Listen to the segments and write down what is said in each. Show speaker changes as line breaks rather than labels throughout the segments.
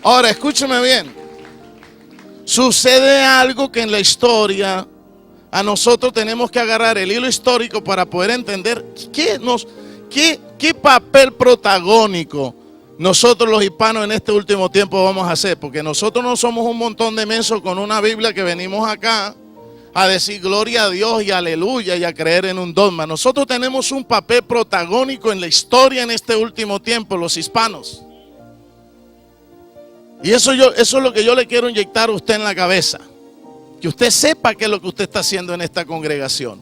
Ahora, escúcheme bien. Sucede algo que en la historia a nosotros tenemos que agarrar el hilo histórico para poder entender qué papel protagónico nosotros los hispanos en este último tiempo vamos a hacer. Porque nosotros no somos un montón de mensos con una Biblia que venimos acá a decir gloria a Dios y aleluya y a creer en un dogma. Nosotros tenemos un papel protagónico en la historia en este último tiempo, los hispanos. Y eso es lo que yo le quiero inyectar a usted en la cabeza. Que usted sepa qué es lo que usted está haciendo en esta congregación.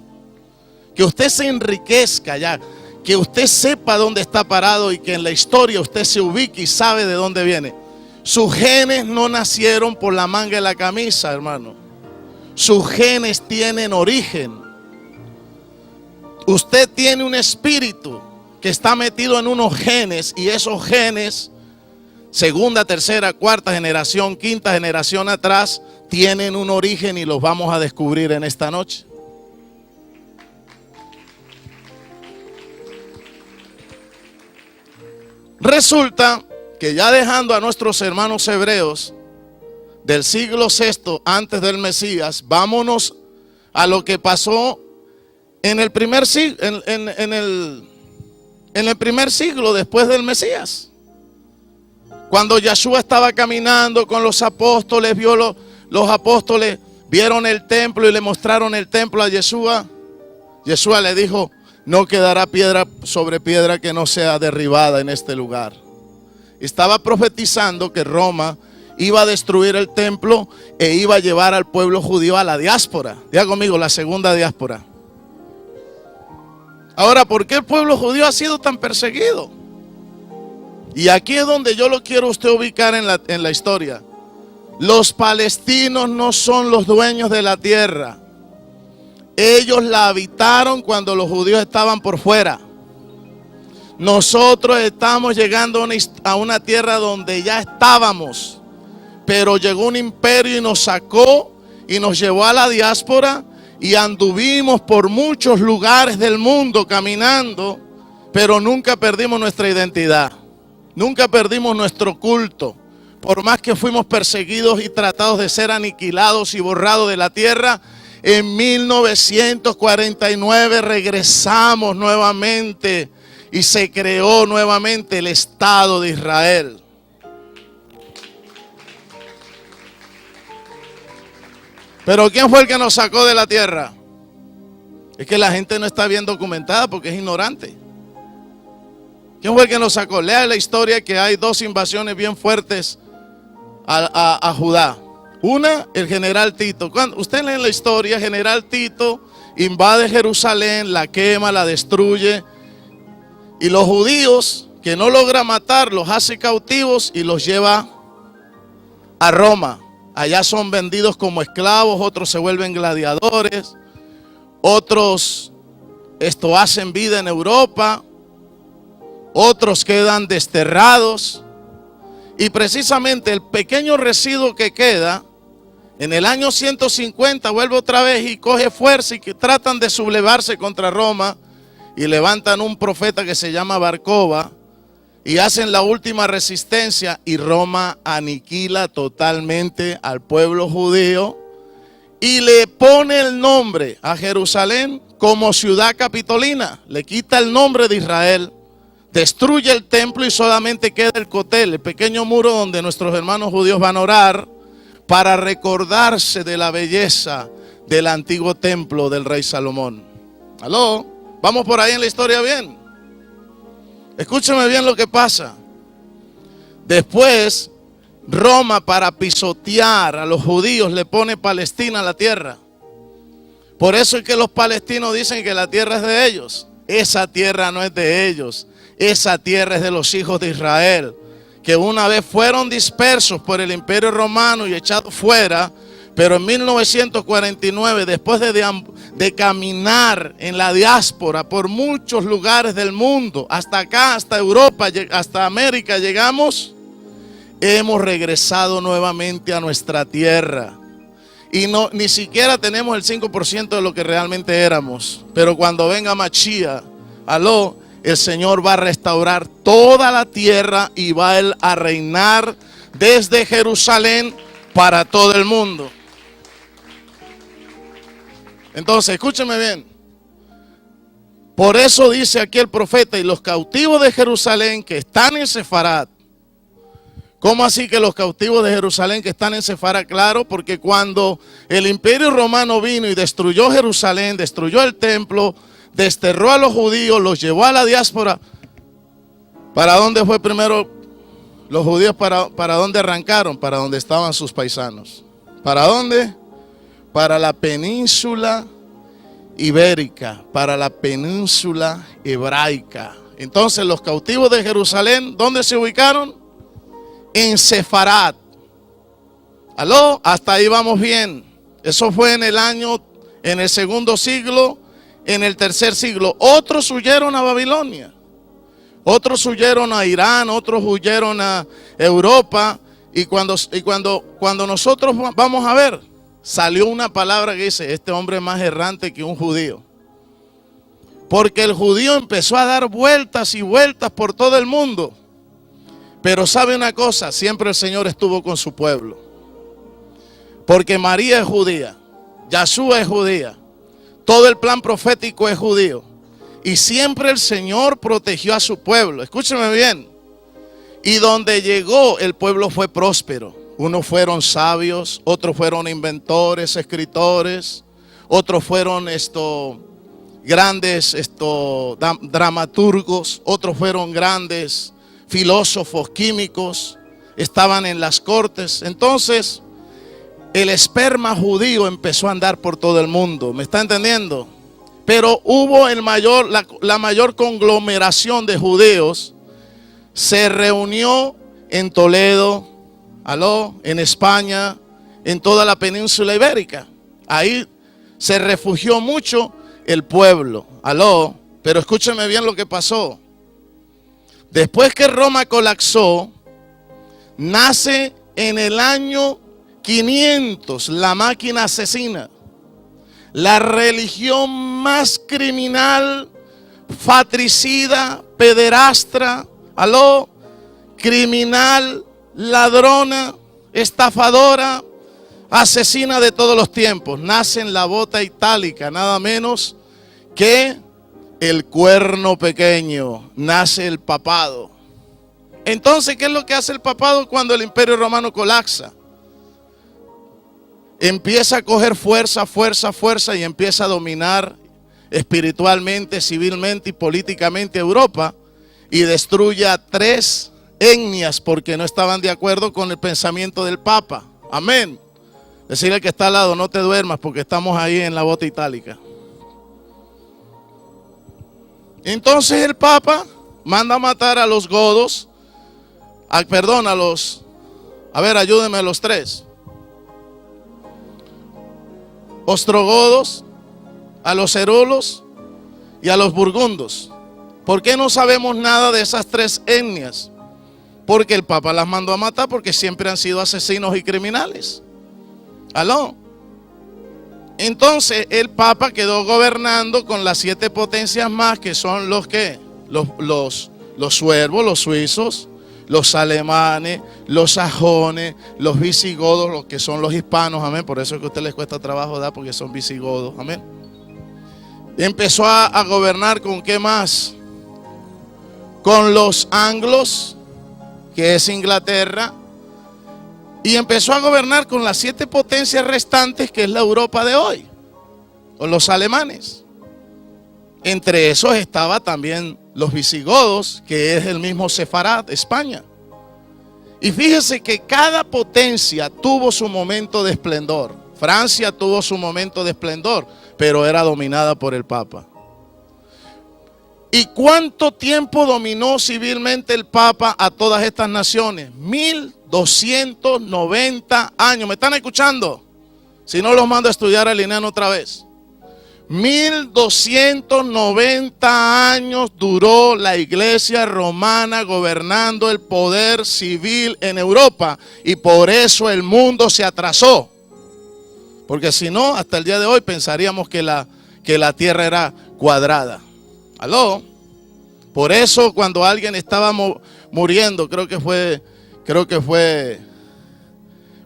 Que usted se enriquezca ya. Que usted sepa dónde está parado y que en la historia usted se ubique y sabe de dónde viene. Sus genes no nacieron por la manga de la camisa, hermano. Sus genes tienen origen. Usted tiene un espíritu que está metido en unos genes y esos genes, segunda, tercera, cuarta generación, quinta generación atrás, tienen un origen y los vamos a descubrir en esta noche. Resulta que ya dejando a nuestros hermanos hebreos del siglo VI antes del Mesías, vámonos a lo que pasó en el primer siglo, en el primer siglo después del Mesías. Cuando Yeshua estaba caminando con los apóstoles, los apóstoles vieron el templo y le mostraron el templo a Yeshua. Yeshua le dijo: no quedará piedra sobre piedra que no sea derribada en este lugar. Estaba profetizando que Roma iba a destruir el templo e iba a llevar al pueblo judío a la diáspora. Diga conmigo, la segunda diáspora. Ahora, ¿por qué el pueblo judío ha sido tan perseguido? Y aquí es donde yo lo quiero usted ubicar en la historia. Los palestinos no son los dueños de la tierra. Ellos la habitaron cuando los judíos estaban por fuera. Nosotros estamos llegando a una tierra donde ya estábamos, pero llegó un imperio y nos sacó y nos llevó a la diáspora y anduvimos por muchos lugares del mundo caminando, pero nunca perdimos nuestra identidad, nunca perdimos nuestro culto. Por más que fuimos perseguidos y tratados de ser aniquilados y borrados de la tierra, en 1949 regresamos nuevamente y se creó nuevamente el Estado de Israel. Pero ¿quién fue el que nos sacó de la tierra? Es que la gente no está bien documentada porque es ignorante. ¿Quién fue el que nos sacó? Lea la historia que hay dos invasiones bien fuertes a Judá. Una, el general Tito. Cuando usted lee la historia, general Tito invade Jerusalén, la quema, la destruye. Y los judíos que no logra matar, los hace cautivos y los lleva a Roma. Allá son vendidos como esclavos, otros se vuelven gladiadores, otros hacen vida en Europa, otros quedan desterrados. Y precisamente el pequeño residuo que queda, en el año 150 vuelve otra vez y coge fuerza y que tratan de sublevarse contra Roma y levantan un profeta que se llama Bar-Koba y hacen la última resistencia y Roma aniquila totalmente al pueblo judío y le pone el nombre a Jerusalén como ciudad capitolina, le quita el nombre de Israel, destruye el templo y solamente queda el cotel, el pequeño muro donde nuestros hermanos judíos van a orar para recordarse de la belleza del antiguo templo del rey Salomón. ¿Aló? ¿Vamos por ahí en la historia bien? Escúcheme bien lo que pasa. Después, Roma, para pisotear a los judíos, le pone Palestina a la tierra. Por eso es que los palestinos dicen que la tierra es de ellos. Esa tierra no es de ellos. Esa tierra es de los hijos de Israel, que una vez fueron dispersos por el imperio romano y echados fuera, pero en 1949, después de caminar en la diáspora por muchos lugares del mundo, hasta acá, hasta Europa, hasta América llegamos, hemos regresado nuevamente a nuestra tierra. Y ni siquiera tenemos el 5% de lo que realmente éramos. Pero cuando venga Mashiach, el Señor va a restaurar toda la tierra y va a reinar desde Jerusalén para todo el mundo. Entonces, escúcheme bien. Por eso dice aquí el profeta, y los cautivos de Jerusalén que están en Sefarat. ¿Cómo así que los cautivos de Jerusalén que están en Sefarat? Claro, porque cuando el imperio romano vino y destruyó Jerusalén, destruyó el templo, desterró a los judíos, los llevó a la diáspora. ¿Para dónde fue primero los judíos? ¿Para dónde arrancaron? Para donde estaban sus paisanos. ¿Para dónde? Para la península ibérica, para la península hebraica. Entonces los cautivos de Jerusalén, ¿dónde se ubicaron? En Sefarat. ¿Aló? Hasta ahí vamos bien. Eso fue en el segundo siglo, en el tercer siglo. Otros huyeron a Babilonia. Otros huyeron a Irán, otros huyeron a Europa. Y cuando nosotros vamos a ver, salió una palabra que dice, este hombre es más errante que un judío. Porque el judío empezó a dar vueltas y vueltas por todo el mundo. Pero sabe una cosa, siempre el Señor estuvo con su pueblo. Porque María es judía, Yahshua es judía, todo el plan profético es judío. Y siempre el Señor protegió a su pueblo. Escúcheme bien. Y donde llegó el pueblo fue próspero. Unos fueron sabios, otros fueron inventores, escritores, otros fueron grandes dramaturgos, otros fueron grandes filósofos, químicos, estaban en las cortes. Entonces, el esperma judío empezó a andar por todo el mundo. ¿Me está entendiendo? Pero hubo la mayor conglomeración de judíos. Se reunió en Toledo, en España, en toda la península ibérica. Ahí se refugió mucho el pueblo. Pero escúcheme bien lo que pasó. Después que Roma colapsó, nace en el año 500 la máquina asesina. La religión más criminal, fatricida, pederastra, criminal, ladrona, estafadora, asesina de todos los tiempos. Nace en la bota itálica, nada menos que el cuerno pequeño. Nace el papado. Entonces, ¿qué es lo que hace el papado cuando el imperio romano colapsa? Empieza a coger fuerza y empieza a dominar espiritualmente, civilmente y políticamente Europa, y destruye a 3 etnias porque no estaban de acuerdo con el pensamiento del Papa. Amén. Decirle al que está al lado, no te duermas porque estamos ahí en la bota itálica. Entonces el Papa manda a matar a los godos, ayúdenme a los 3. Ostrogodos, a los herulos y a los burgundos. ¿Por qué no sabemos nada de esas 3 etnias? Porque el Papa las mandó a matar porque siempre han sido asesinos y criminales. Entonces el Papa quedó gobernando con las 7 potencias más, que son los suevos, los suizos, los alemanes, los sajones, los visigodos, los que son los hispanos, amén. Por eso es que a ustedes les cuesta trabajo dar, porque son visigodos, amén. Y empezó a gobernar con ¿qué más? Con los anglos, que es Inglaterra, y empezó a gobernar con las 7 potencias restantes, que es la Europa de hoy, con los alemanes. Entre esos estaba también los visigodos, que es el mismo Sefarat, España. Y fíjese que cada potencia tuvo su momento de esplendor. Francia tuvo su momento de esplendor, pero era dominada por el Papa. ¿Y cuánto tiempo dominó civilmente el Papa a todas estas naciones? 1290 años. ¿Me están escuchando? Si no, los mando a estudiar a Lineano otra vez. 1290 años duró la iglesia romana gobernando el poder civil en Europa, y por eso el mundo se atrasó. Porque si no, hasta el día de hoy pensaríamos que la tierra era cuadrada. Por eso cuando alguien estaba muriendo, creo que fue creo que fue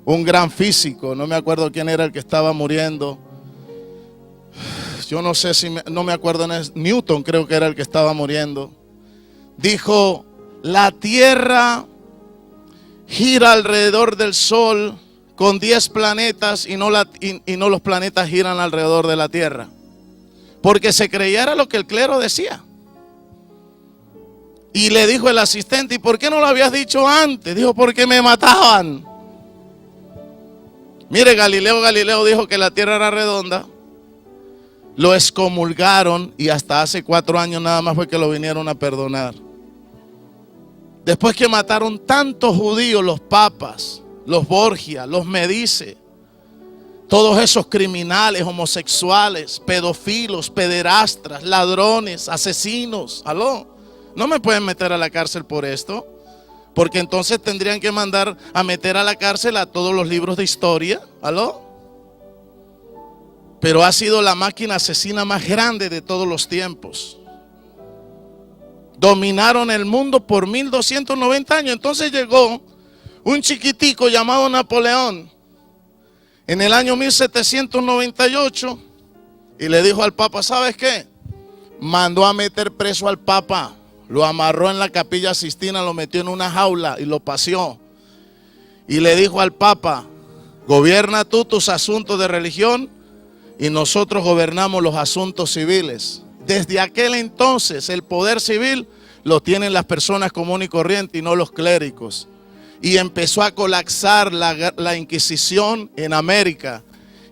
un gran físico, no me acuerdo quién era el que estaba muriendo. Yo no sé si, no me acuerdo, Newton creo que era el que estaba muriendo. Dijo, la tierra gira alrededor del sol con 10 planetas y no los planetas giran alrededor de la tierra. Porque se creía era lo que el clero decía. Y le dijo el asistente, ¿y por qué no lo habías dicho antes? Dijo, porque me mataban. Mire, Galileo dijo que la tierra era redonda. Lo excomulgaron y hasta hace 4 años nada más fue que lo vinieron a perdonar. Después que mataron tantos judíos, los papas, los Borgia, los Medici, todos esos criminales, homosexuales, pedófilos, pederastras, ladrones, asesinos. ¿Aló? No me pueden meter a la cárcel por esto, porque entonces tendrían que mandar a meter a la cárcel a todos los libros de historia. ¿Aló? Pero ha sido la máquina asesina más grande de todos los tiempos. Dominaron el mundo por 1290 años. Entonces llegó un chiquitico llamado Napoleón en el año 1798 y le dijo al Papa, ¿sabes qué? Mandó a meter preso al Papa, lo amarró en la Capilla Sistina, lo metió en una jaula y lo paseó. Y le dijo al Papa, gobierna tú tus asuntos de religión y nosotros gobernamos los asuntos civiles. Desde aquel entonces el poder civil lo tienen las personas comunes y corrientes y no los clérigos. Y empezó a colapsar la Inquisición en América.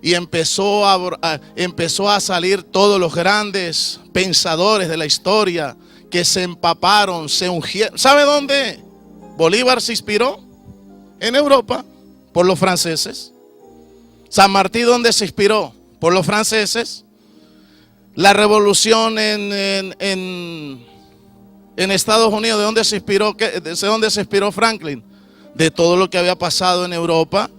Y empezó a salir todos los grandes pensadores de la historia que se empaparon, se ungieron. ¿Sabe dónde Bolívar se inspiró? En Europa, por los franceses. San Martín, ¿dónde se inspiró? Por los franceses. La revolución en Estados Unidos, ¿de dónde se inspiró? ¿De dónde se inspiró Franklin? De todo lo que había pasado en Europa,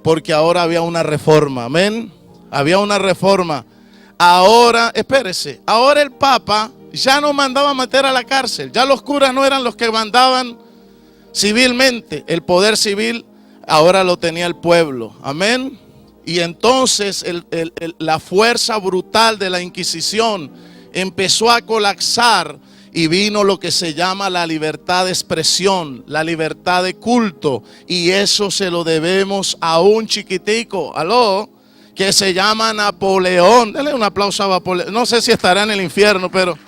porque ahora había una reforma. Amén. Había una reforma. Ahora, espérese, ahora el Papa ya no mandaba a meter a la cárcel. Ya los curas no eran los que mandaban civilmente. El poder civil ahora lo tenía el pueblo. Amén. Y entonces la fuerza brutal de la Inquisición empezó a colapsar y vino lo que se llama la libertad de expresión, la libertad de culto. Y eso se lo debemos a un chiquitico, aló, que se llama Napoleón. Denle un aplauso a Napoleón. No sé si estará en el infierno, pero